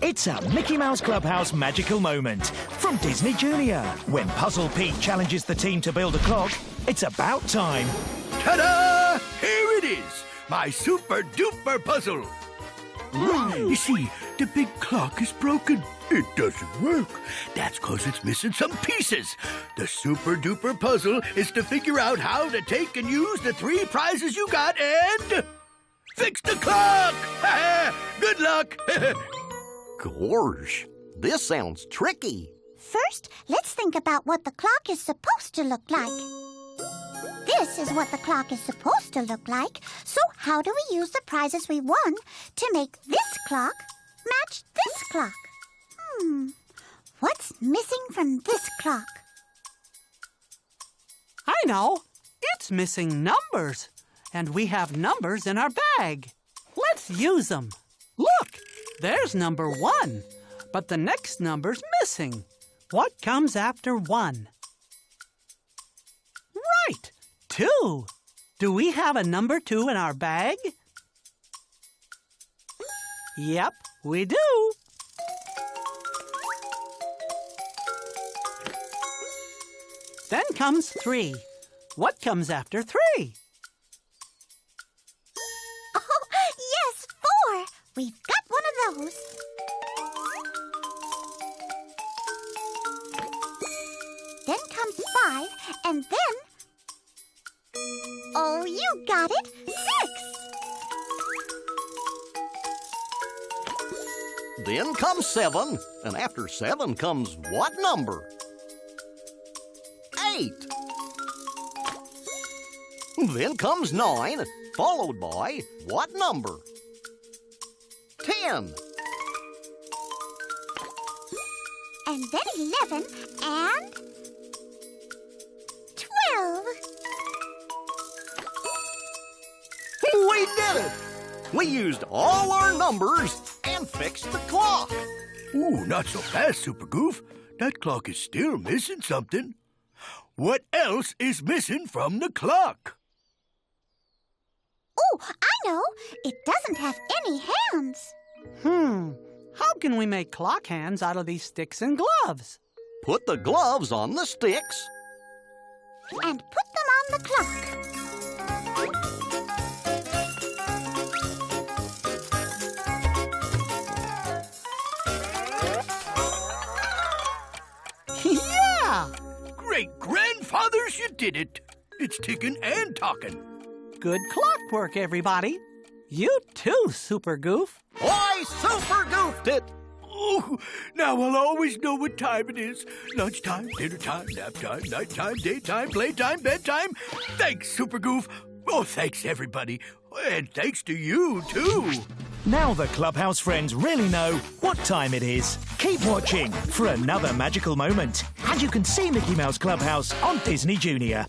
It's a Mickey Mouse Clubhouse magical moment from Disney Junior. When Puzzle Pete challenges the team to build a clock, it's about time. Ta-da! Here it is, my super-duper puzzle. You see, the big clock is broken. It doesn't work. That's because it's missing some pieces. The super-duper puzzle is to figure out how to take and use the 3 prizes you got and fix the clock! Good luck! Gosh, this sounds tricky. First, let's think about what the clock is supposed to look like. This is what the clock is supposed to look like. So how do we use the prizes we won to make this clock match this clock? What's missing from this clock? I know. It's missing numbers. And we have numbers in our bag. Let's use them. Look, there's number 1. But the next number's missing. What comes after 1? Right, 2. Do we have a number 2 in our bag? Yep, we do. Then comes 3. What comes after 3? Oh, yes, 4. We've got one of those. Then comes 5, and then... Oh, you got it! 6! Then comes 7, and after 7 comes what number? 8. Then comes 9, followed by what number? 10. And then 11, and... 12. We did it! We used all our numbers and fixed the clock. Ooh, not so fast, Super Goof. That clock is still missing something. What else is missing from the clock? Oh, I know! It doesn't have any hands. How can we make clock hands out of these sticks and gloves? Put the gloves on the sticks. And put them on the clock. Yeah! Great-grandfathers, you did it. It's ticking and talking. Good clockwork, everybody. You too, Super Goof. I super goofed it. Oh, now I'll always know what time it is. Lunchtime, dinner time, nap time, nighttime, daytime, playtime, bedtime. Thanks, Super Goof. Oh, thanks, everybody. And thanks to you, too. Now the Clubhouse friends really know what time it is. Keep watching for another magical moment. And you can see Mickey Mouse Clubhouse on Disney Junior.